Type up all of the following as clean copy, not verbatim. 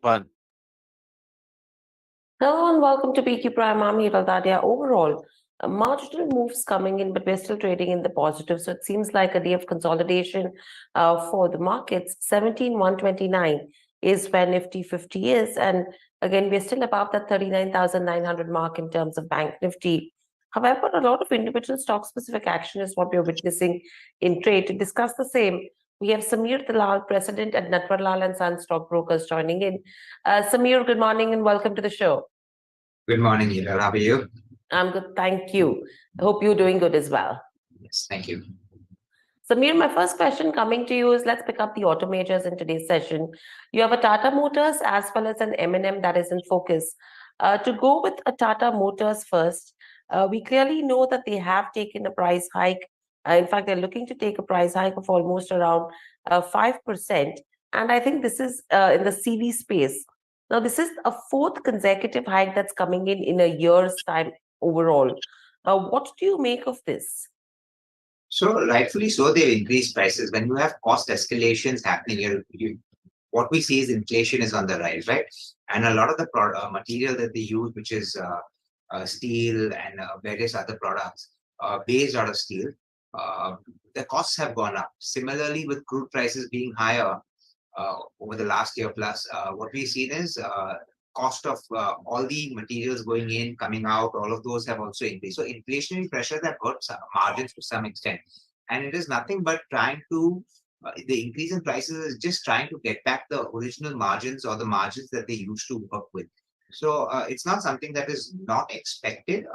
One. Hello and welcome to PQ Prime. I'm Dadia. Overall, marginal moves coming in, but we're still trading in the positive. So it seems like a day of consolidation for the markets. 17,129 is where Nifty 50 is. And again, we're still above that 39,900 mark in terms of Bank Nifty. However, a lot of individual stock-specific action is what we're witnessing in trade. To discuss the same, we have Samir Dalal, President at Natverlal and Sons Stockbrokers, joining in. Samir, good morning and welcome to the show. Good morning, Eva. How are you? I'm good, thank you. I hope you're doing good as well. Yes, thank you. Samir, my first question coming to you is, let's pick up the auto majors in today's session. You have a Tata Motors as well as an M&M that is in focus. To go with a Tata Motors first, we clearly know that they have taken a price hike. In fact, they're looking to take a price hike of almost around 5%. And I think this is in the CV space. Now, this is a fourth consecutive hike that's coming in a year's time overall. What do you make of this? So, rightfully so, they've increased prices. When you have cost escalations happening, what we see is inflation is on the rise, right? And a lot of the material that they use, which is steel and various other products based out of steel, the costs have gone up. Similarly, with crude prices being higher over the last year plus, what we've seen is cost of all the materials going in, coming out, all of those have also increased. So inflationary pressures have hurt margins to some extent. And it is nothing but trying to, the increase in prices is just trying to get back the original margins or the margins that they used to work with. So it's not something that is not expected.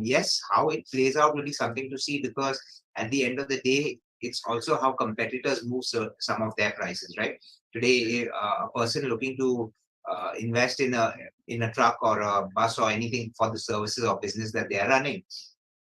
Yes, how it plays out will be something to see, because at the end of the day, it's also how competitors move some of their prices, right? Today, a person looking to invest in a truck or a bus or anything for the services or business that they are running,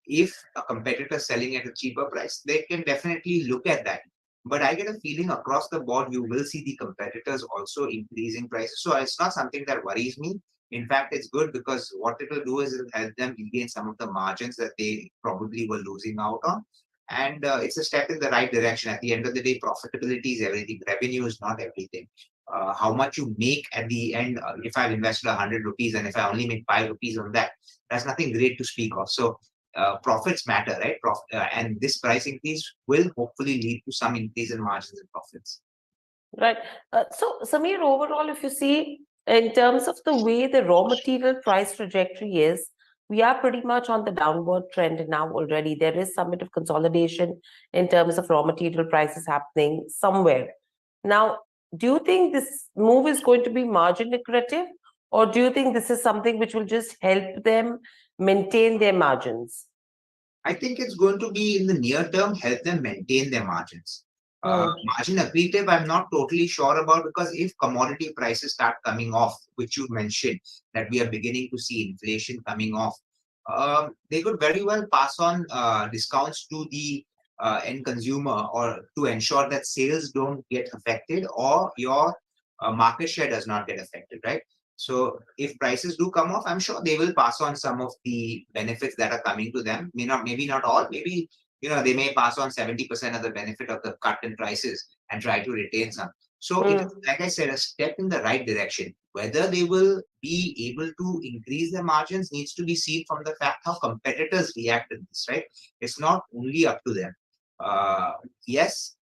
if a competitor is selling at a cheaper price, they can definitely look at that. But I get a feeling across the board, you will see the competitors also increasing prices. So it's not something that worries me. In fact, it's good, because what it will do is it will help them regain some of the margins that they probably were losing out on. And it's a step in the right direction. At the end of the day, profitability is everything. Revenue is not everything. How much you make at the end, if I've invested 100 rupees and if I only make 5 rupees on that, that's nothing great to speak of. So profits matter, right? And this price increase will hopefully lead to some increase in margins and profits. Right. So, Samir, overall, if you see in terms of the way the raw material price trajectory is, we are pretty much on the downward trend now already. There is some bit of consolidation in terms of raw material prices happening somewhere. Now, do you think this move is going to be margin accretive, or do you think this is something which will just help them maintain their margins? I think it's going to be, in the near term, help them maintain their margins. Margin accretive, I'm not totally sure about, because if commodity prices start coming off, which you mentioned, that we are beginning to see inflation coming off, they could very well pass on discounts to the end consumer, or to ensure that sales don't get affected, or your market share does not get affected, right? So if prices do come off, I'm sure they will pass on some of the benefits that are coming to them. Maybe not all, maybe they may pass on 70% of the benefit of the cut in prices and try to retain some. So it is, like I said, a step in the right direction. Whether they will be able to increase their margins needs to be seen from the fact how competitors react to this, right? It's not only up to them. Yes,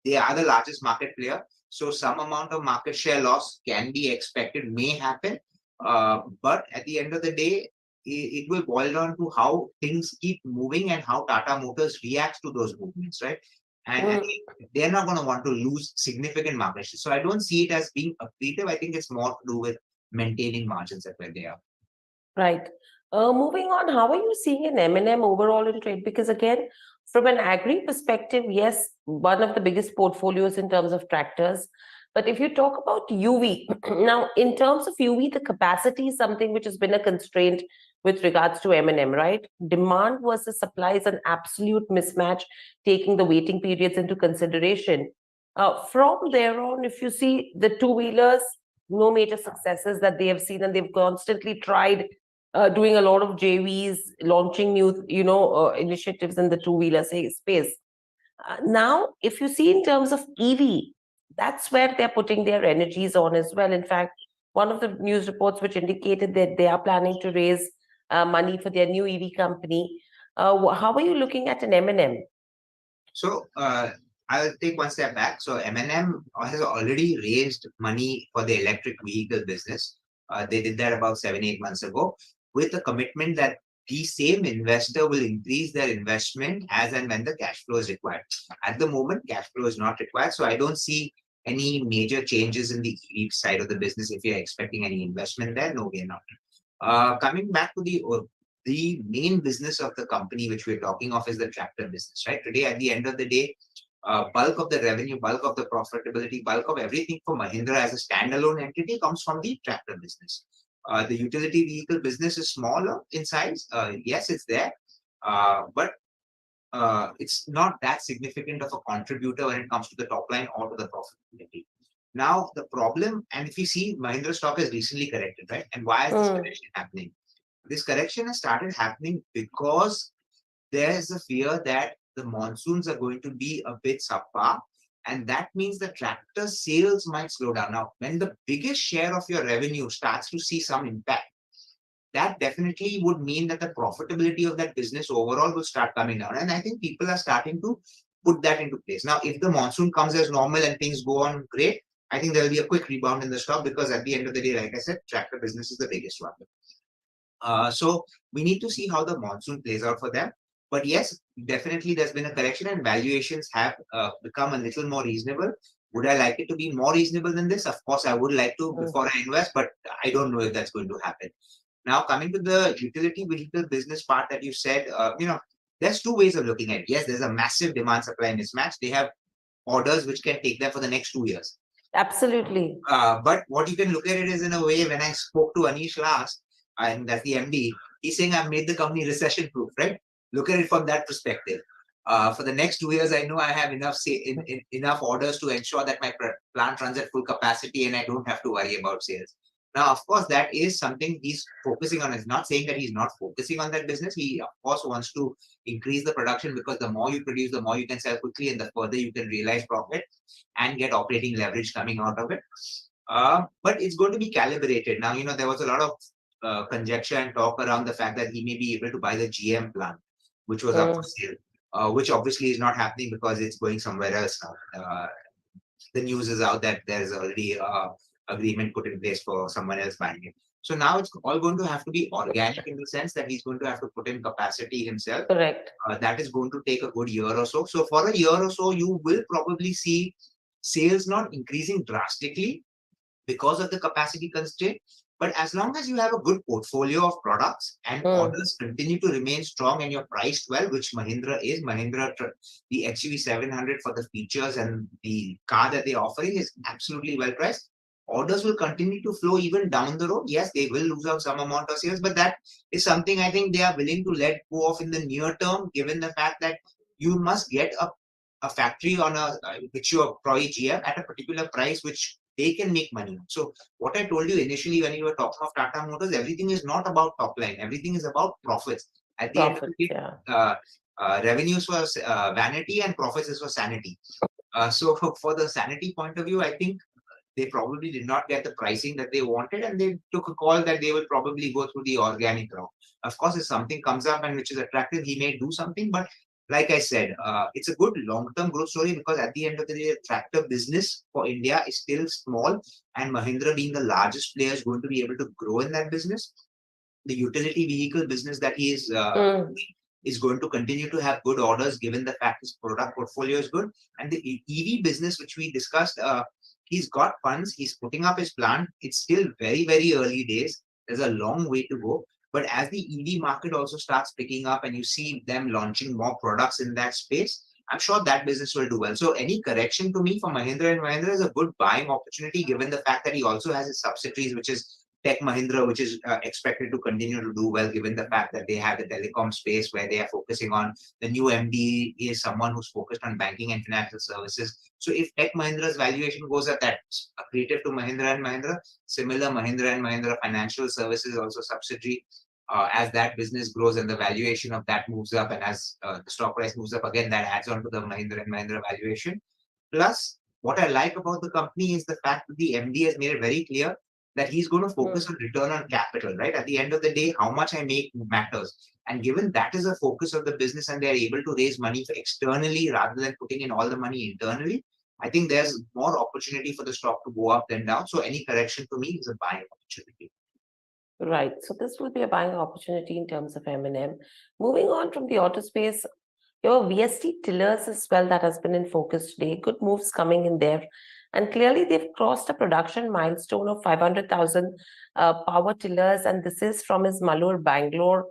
they are the largest market player, so some amount of market share loss can be expected, may happen. But at the end of the day, it will boil down to how things keep moving and how Tata Motors reacts to those movements, right? And they're not going to want to lose significant market share. So I don't see it as being accretive. I think it's more to do with maintaining margins at where they are. Right. Moving on, how are you seeing an M&M overall in trade? Because again, from an agri perspective, yes, one of the biggest portfolios in terms of tractors. But if you talk about UV, now in terms of UV, the capacity is something which has been a constraint with regards to M&M, right? Demand versus supply is an absolute mismatch, taking the waiting periods into consideration. From there on, if you see the two-wheelers, no major successes that they have seen, and they've constantly tried doing a lot of JVs, launching new, initiatives in the two-wheeler space. Now, if you see in terms of EV, that's where they're putting their energies on as well. In fact, one of the news reports which indicated that they are planning to raise money for their new EV company. How are you looking at an M&M? So I'll take one step back. So M&M has already raised money for the electric vehicle business. They did that about 7, 8 months ago with the commitment that the same investor will increase their investment as and when the cash flow is required. At the moment, cash flow is not required. So I don't see any major changes in the EV side of the business. If you're expecting any investment there, no, we're not. Coming back to the main business of the company which we're talking of is the tractor business, right? Today, at the end of the day, bulk of the revenue, bulk of the profitability, bulk of everything for Mahindra as a standalone entity comes from the tractor business. The utility vehicle business is smaller in size. Yes, it's there, but it's not that significant of a contributor when it comes to the top line or to the profitability. Now, the problem, and if you see, Mahindra stock has recently corrected, right? And why is this correction happening? This correction has started happening because there is a fear that the monsoons are going to be a bit subpar, and that means the tractor sales might slow down. Now, when the biggest share of your revenue starts to see some impact, that definitely would mean that the profitability of that business overall will start coming down. And I think people are starting to put that into place. Now, if the monsoon comes as normal and things go on great, I think there'll be a quick rebound in the stock because at the end of the day, like I said, tractor business is the biggest one. So we need to see how the monsoon plays out for them. But yes, definitely there's been a correction and valuations have become a little more reasonable. Would I like it to be more reasonable than this? Of course, I would like to before I invest, but I don't know if that's going to happen. Now, coming to the utility vehicle business part that you said, there's two ways of looking at it. Yes, there's a massive demand supply mismatch. They have orders which can take them for the next 2 years. Absolutely. But what you can look at it is in a way, when I spoke to Anish last, and that's the MD, he's saying I've made the company recession proof, right? Look at it from that perspective. For the next 2 years, I know I have enough orders to ensure that my plant runs at full capacity and I don't have to worry about sales. Now, of course, that is something he's focusing on. It's not saying that he's not focusing on that business. He, of course, wants to increase the production because the more you produce, the more you can sell quickly and the further you can realize profit and get operating leverage coming out of it. But it's going to be calibrated. Now, there was a lot of conjecture and talk around the fact that he may be able to buy the GM plant, which was up for sale, which obviously is not happening because it's going somewhere else now. The news is out that there's already agreement put in place for someone else buying it. So now it's all going to have to be organic in the sense that he's going to have to put in capacity himself. Correct. That is going to take a good year or so. So for a year or so, you will probably see sales not increasing drastically because of the capacity constraint. But as long as you have a good portfolio of products and orders continue to remain strong and you're priced well, which Mahindra is, the XUV 700 for the features and the car that they're offering is absolutely well priced. Orders will continue to flow even down the road. Yes, they will lose out some amount of sales, but that is something I think they are willing to let go of in the near term, given the fact that you must get a factory on which you are probably GM at a particular price, which they can make money. So what I told you initially when you were talking of Tata Motors, everything is not about top line. Everything is about profits. At the end of the day, revenues was vanity and profits is for sanity. So for the sanity point of view, I think they probably did not get the pricing that they wanted and they took a call that they will probably go through the organic route. Of course, if something comes up and which is attractive, he may do something. But like I said, it's a good long-term growth story because at the end of the day, the tractor business for India is still small and Mahindra being the largest player is going to be able to grow in that business. The utility vehicle business that he is going to continue to have good orders given the fact his product portfolio is good. And the EV business, which we discussed, he's got funds, he's putting up his plant. It's still very, very early days. There's a long way to go. But as the EV market also starts picking up and you see them launching more products in that space, I'm sure that business will do well. So any correction to me for Mahindra and Mahindra is a good buying opportunity given the fact that he also has his subsidiaries, which is Tech Mahindra, which is expected to continue to do well given the fact that they have the telecom space where they are focusing on. The new MD is someone who's focused on banking and financial services. So if Tech Mahindra's valuation goes up, that's accretive to Mahindra and Mahindra. Similar, Mahindra and Mahindra Financial Services also subsidiary. As that business grows and the valuation of that moves up, and as the stock price moves up again, that adds on to the Mahindra and Mahindra valuation. Plus, what I like about the company is the fact that the MD has made it very clear that he's going to focus on return on capital, right? At the end of the day, how much I make matters. And given that is a focus of the business and they're able to raise money externally rather than putting in all the money internally, I think there's more opportunity for the stock to go up than down. So any correction to me is a buying opportunity. Right. So this will be a buying opportunity in terms of M&M. Moving on from the auto space, your VST tillers as well, that has been in focus today. Good moves coming in there. And clearly they've crossed a production milestone of 500,000 power tillers. And this is from his Malur, Bangalore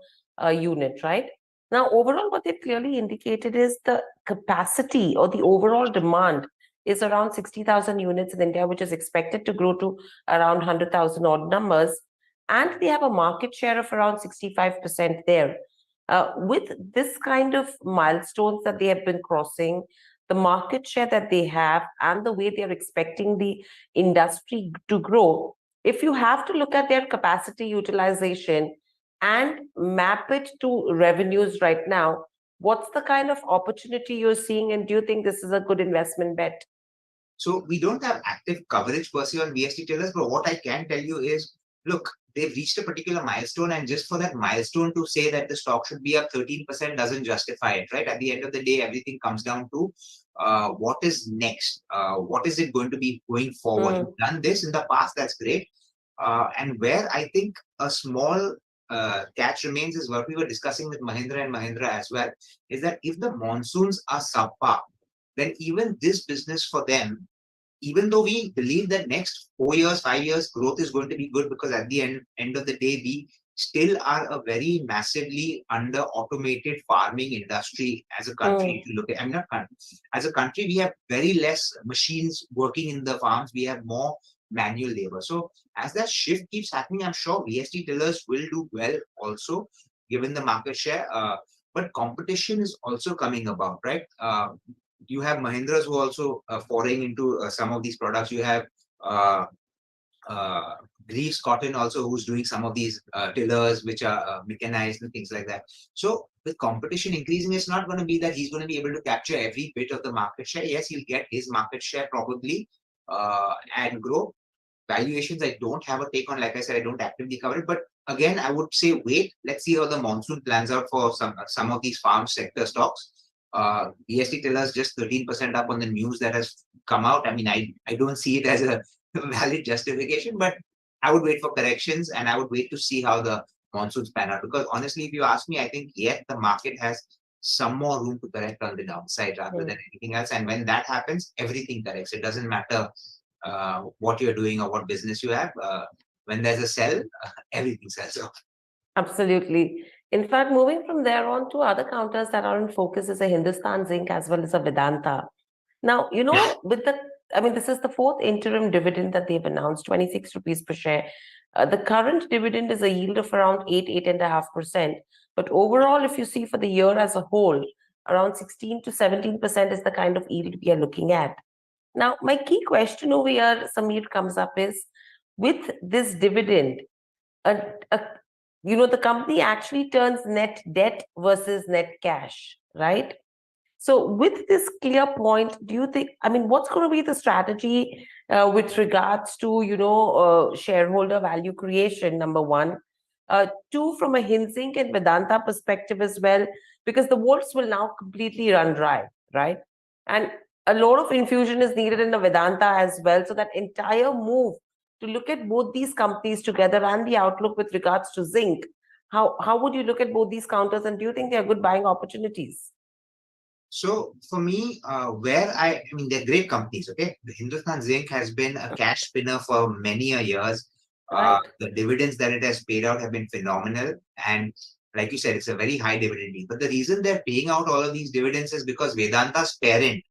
unit, right? Now, overall, what they've clearly indicated is the capacity or the overall demand is around 60,000 units in India, which is expected to grow to around 100,000 odd numbers. And they have a market share of around 65% there. With this kind of milestones that they have been crossing, the market share that they have, and the way they're expecting the industry to grow, if you have to look at their capacity utilization and map it to revenues right now, what's the kind of opportunity you're seeing, and do you think this is a good investment bet? So we don't have active coverage per se on VST tellers, but what I can tell you is, look, they've reached a particular milestone, and just for that milestone to say that the stock should be up 13% doesn't justify it, right? At the end of the day, everything comes down to what is next? What is it going to be going forward? You've done this in the past, that's great. And where I think a small catch remains is what we were discussing with Mahindra and Mahindra as well, is that if the monsoons are subpar, then even this business for them, even though we believe that next 4 years, 5 years, growth is going to be good, because at the end of the day, we still are a very massively under automated farming industry as a country. If you look at, I'm not country, as a country, we have very less machines working in the farms. We have more manual labor. So as that shift keeps happening, I'm sure VST tillers will do well also, given the market share. But competition is also coming about, right? You have Mahindras who are also foraying into some of these products. You have Greaves Cotton also, who's doing some of these tillers which are mechanized and things like that. So with competition increasing, it's not going to be that he's going to be able to capture every bit of the market share. Yes, he'll get his market share probably and grow. Valuations, I don't have a take on. Like I said, I don't actively cover it. But again, I would say wait. Let's see how the monsoon plans out for some of these farm sector stocks. VST tellers just 13% up on the news that has come out. I mean, I don't see it as a valid justification, but I would wait for corrections and I would wait to see how the monsoons pan out. Because honestly, if you ask me, I think yet the market has some more room to correct on the downside rather than anything else. And when that happens, everything corrects. It doesn't matter what you're doing or what business you have. When there's a sell, everything sells off. Absolutely. In fact, moving from there on to other counters that are in focus is a Hindustan Zinc as well as a Vedanta. Now, this is the fourth interim dividend that they've announced, 26 rupees per share. The current dividend is a yield of around 8.5%. But overall, if you see for the year as a whole, around 16 to 17% is the kind of yield we are looking at. Now, my key question over here, Samir, comes up is, with this dividend, the company actually turns net debt versus net cash, right? So with this clear point, do you think, what's going to be the strategy with regards to, shareholder value creation, number one? Two, from a Hinzink and Vedanta perspective as well, because the vaults will now completely run dry, right? And a lot of infusion is needed in the Vedanta as well. So that entire move to look at both these companies together and the outlook with regards to zinc, how would you look at both these counters, and do you think they are good buying opportunities? So for me, they're great companies. Okay, the Hindustan Zinc has been a cash spinner for many years. Right. The dividends that it has paid out have been phenomenal, and like you said, it's a very high dividend yield. But the reason they're paying out all of these dividends is because Vedanta's parent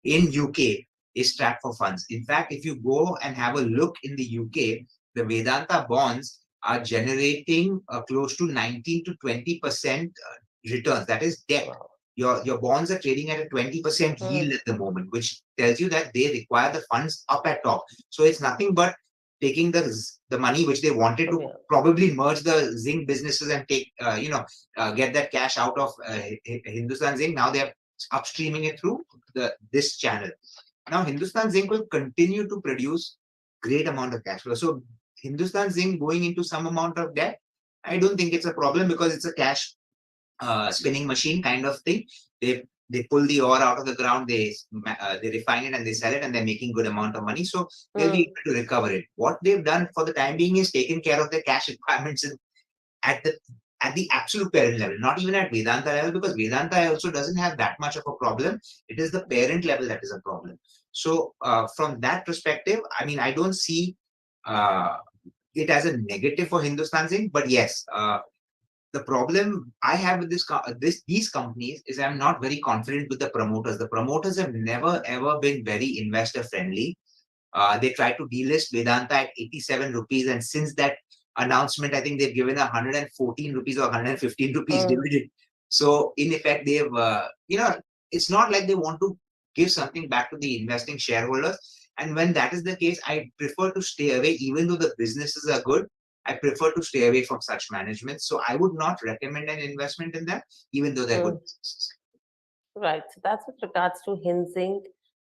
in UK is strapped for funds. In fact, if you go and have a look in the UK, the Vedanta bonds are generating close to 19 to 20% returns. That is debt. Wow. Your bonds are trading at a 20% yield at the moment, which tells you that they require the funds up at top. So it's nothing but taking the money which they wanted to probably merge the zinc businesses and take get that cash out of Hindustan Zinc. Now they're upstreaming it through this channel. Now, Hindustan Zinc will continue to produce great amount of cash flow. So, Hindustan Zinc going into some amount of debt, I don't think it's a problem because it's a cash spinning machine kind of thing. They pull the ore out of the ground, they refine it and they sell it, and they're making good amount of money. So they'll be able to recover it. What they've done for the time being is taken care of their cash requirements at the at the absolute parent level, not even at Vedanta level, because Vedanta also doesn't have that much of a problem. It is the parent level that is a problem. So from that perspective, I mean, I don't see uh, it as a negative for Hindustan Zinc, but yes, the problem I have with these companies is I'm not very confident with the promoters. The promoters have never ever been very investor friendly. They tried to delist Vedanta at 87 rupees, and since that announcement, I think they've given 114 rupees or 115 rupees dividend. So in effect, they've it's not like they want to give something back to the investing shareholders. And when that is the case, I prefer to stay away, even though the businesses are good. I prefer to stay away from such management. So I would not recommend an investment in them, even though they're good businesses. Right. So that's with regards to Hinzing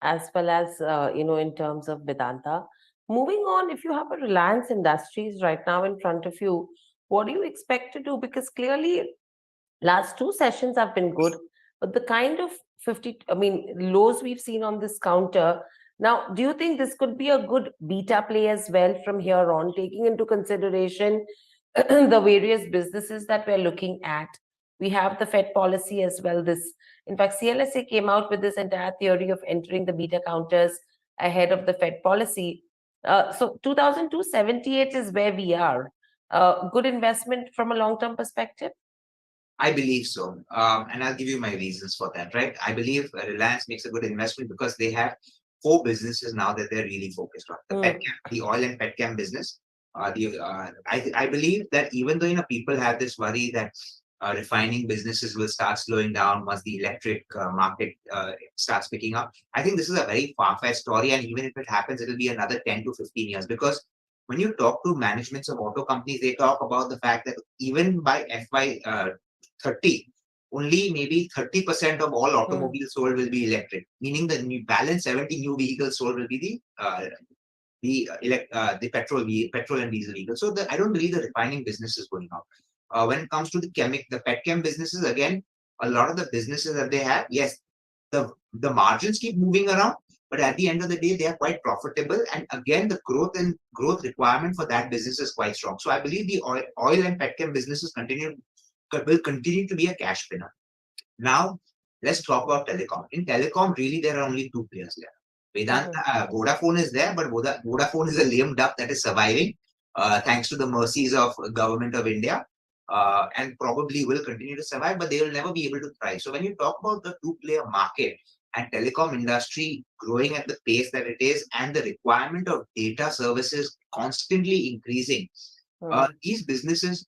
as well as, in terms of Vedanta. Moving on, if you have a Reliance Industries right now in front of you, what do you expect to do? Because clearly, last two sessions have been good, but the kind of 50, I mean, lows we've seen on this counter. Now, do you think this could be a good beta play as well from here on, taking into consideration the various businesses that we're looking at? We have the Fed policy as well. In fact, CLSA came out with this entire theory of entering the beta counters ahead of the Fed policy. So 2278 is where we are. Good investment from a long-term perspective. I believe so. And I'll give you my reasons for that, right? I believe Reliance makes a good investment because they have four businesses now that they're really focused on. The petchem, the oil and petchem business. I believe that even though people have this worry that refining businesses will start slowing down once the electric market starts picking up, I think this is a very far-fetched story. And even if it happens, it'll be another 10 to 15 years, because when you talk to managements of auto companies, they talk about the fact that even by FY 30, only maybe 30% of all automobiles sold will be electric, meaning the new balance 70 new vehicles sold will be the petrol and diesel vehicles. So I don't believe the refining business is going up. When it comes to the petchem businesses, again, a lot of the businesses that they have, yes, the margins keep moving around, but at the end of the day, they are quite profitable. And again, the growth requirement for that business is quite strong. So I believe the oil and petchem businesses will continue to be a cash winner. Now, let's talk about telecom. In telecom, really, there are only two players there. Vedanta, Vodafone is there, but Vodafone is a lame duck that is surviving thanks to the mercies of government of India, and probably will continue to survive, but they will never be able to thrive. So when you talk about the two-player market and telecom industry growing at the pace that it is, and the requirement of data services constantly increasing, these businesses,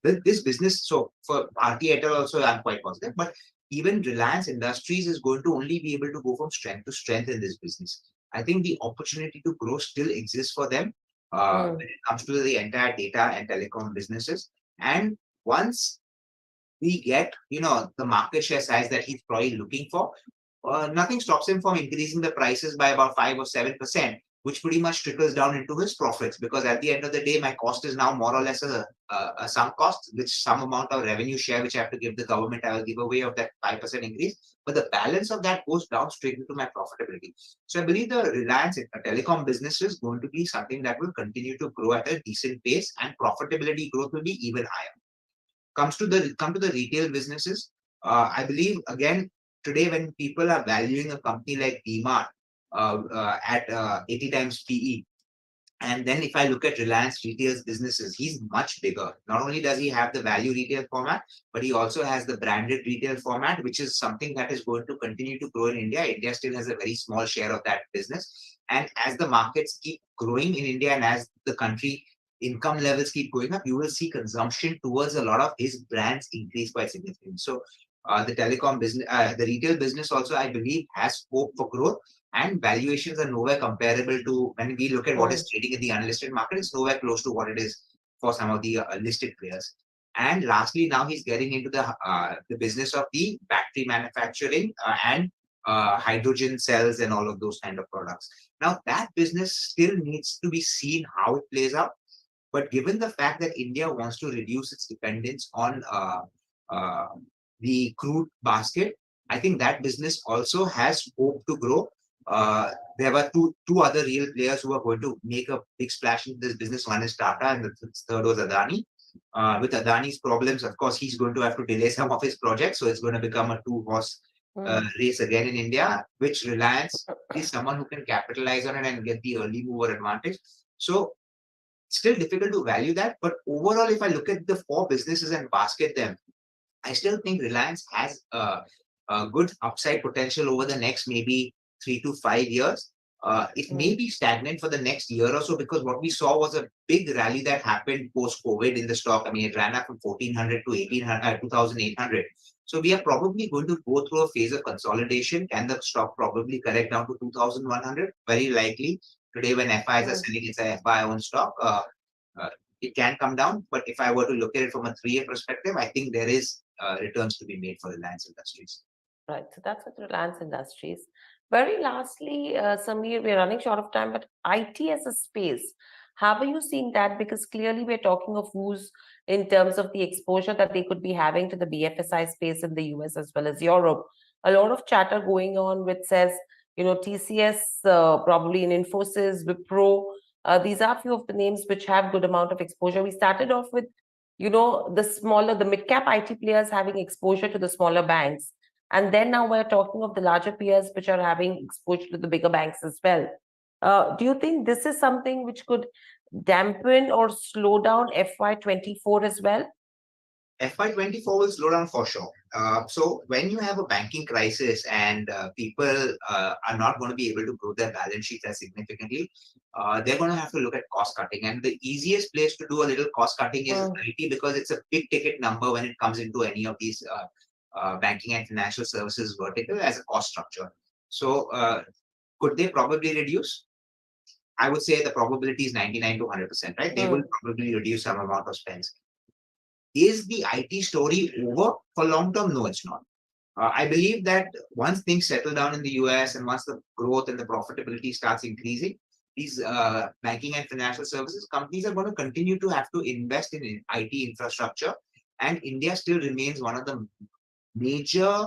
with this business, so for Bharti Airtel also, I'm quite positive, but even Reliance Industries is going to only be able to go from strength to strength in this business. I think the opportunity to grow still exists for them when it comes to the entire data and telecom businesses. And once we get, the market share size that he's probably looking for, nothing stops him from increasing the prices by about 5 or 7%, which pretty much trickles down into his profits. Because at the end of the day, my cost is now more or less a sunk cost, which some amount of revenue share, which I have to give the government, I will give away of that 5% increase. But the balance of that goes down straight into my profitability. So I believe the Reliance telecom business is going to be something that will continue to grow at a decent pace, and profitability growth will be even higher. Come to the retail businesses, I believe again today when people are valuing a company like DMart at 80 times PE, and then if I look at Reliance Retail's businesses, he's much bigger. Not only does he have the value retail format, but he also has the branded retail format, which is something that is going to continue to grow in India. India still has a very small share of that business. And as the markets keep growing in India, and as the country income levels keep going up, you will see consumption towards a lot of his brands increase quite significantly. So the telecom business, the retail business also, I believe, has scope for growth, and valuations are nowhere comparable to, when we look at what is trading in the unlisted market, it's nowhere close to what it is for some of the listed players. And lastly, now he's getting into the business of the battery manufacturing and hydrogen cells and all of those kind of products. Now that business still needs to be seen how it plays out. But given the fact that India wants to reduce its dependence on uh, the crude basket, I think that business also has hope to grow. There were two other real players who are going to make a big splash in this business. One is Tata, and the third was Adani. With Adani's problems, of course, he's going to have to delay some of his projects, so it's going to become a two-horse race again in India, which Reliance is someone who can capitalize on it and get the early mover advantage. So still difficult to value that, but overall, if I look at the four businesses and basket them, I still think Reliance has a good upside potential over the next maybe 3 to 5 years. It may be stagnant for the next year or so, because what we saw was a big rally that happened post COVID in the stock. I mean, it ran up from 1400 to 1800, 2800. So we are probably going to go through a phase of consolidation. Can the stock probably correct down to 2100? Very likely. Today, when FIs are selling its FI owned stock, uh, it can come down. But if I were to look at it from a 3 year perspective, I think there is returns to be made for Reliance Industries. Right. So that's with Reliance Industries. Very lastly, Samir, we're running short of time, but IT as a space, how are you seeing that? Because clearly we're talking of who's in terms of the exposure that they could be having to the BFSI space in the US as well as Europe. A lot of chatter going on which says, TCS, probably in Infosys, Wipro. These are few of the names which have good amount of exposure. We started off with, the mid-cap IT players having exposure to the smaller banks. And then now we're talking of the larger peers which are having exposure to the bigger banks as well. Do you think this is something which could dampen or slow down FY24 as well? FY24 will slow down for sure. So when you have a banking crisis and people are not going to be able to grow their balance sheets as significantly, they're going to have to look at cost cutting. And the easiest place to do a little cost cutting is IT, because it's a big ticket number when it comes into any of these banking and financial services vertical as a cost structure. So could they probably reduce? I would say the probability is 99 to 100%, right? They will probably reduce some amount of spends. Is the IT story over for long term? No, it's not. I believe that once things settle down in the US and once the growth and the profitability starts increasing, these banking and financial services companies are going to continue to have to invest in IT infrastructure. And India still remains one of the major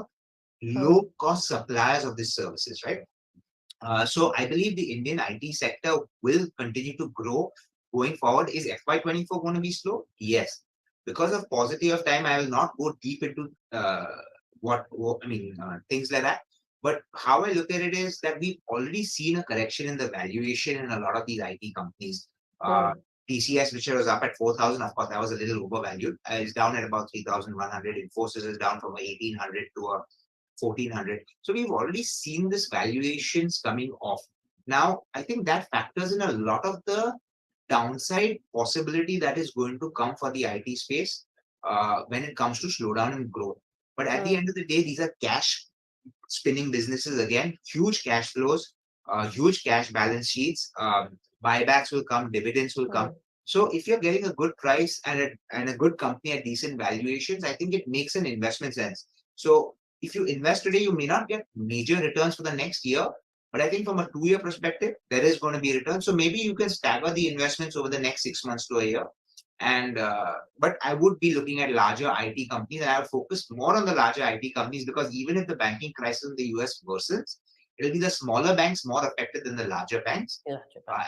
low cost suppliers of these services, right? So I believe the Indian IT sector will continue to grow going forward. Is FY24 going to be slow? Yes. Because of paucity of time, I will not go deep into things like that. But how I look at it is that we've already seen a correction in the valuation in a lot of these IT companies. TCS, which was up at 4,000, of course, that was a little overvalued. Is down at about 3,100. Infosys is down from 1,800 to 1,400. So we've already seen this valuations coming off. Now, I think that factors in a lot of the downside possibility that is going to come for the IT space when it comes to slowdown and growth. But at the end of the day, these are cash spinning businesses again, huge cash flows, huge cash balance sheets. Buybacks will come, dividends will come. So if you're getting a good price and a good company at decent valuations, I think it makes an investment sense. So if you invest today, you may not get major returns for the next year, but I think from a 2 year perspective, there is going to be a return. So maybe you can stagger the investments over the next 6 months to a year. And but I would be looking at larger IT companies, and I would focus more on the larger IT companies, because even if the banking crisis in the US worsens, it'll be the smaller banks more affected than the larger banks.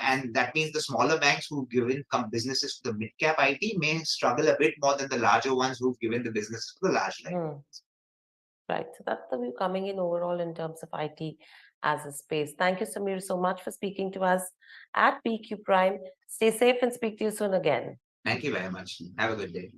And that means the smaller banks who've given businesses to the mid-cap IT may struggle a bit more than the larger ones who've given the businesses to the large banks. Right. So that's the view coming in overall in terms of IT as a space. Thank you, Samir, so much for speaking to us at PQ Prime. Stay safe and speak to you soon again. Thank you very much. Have a good day.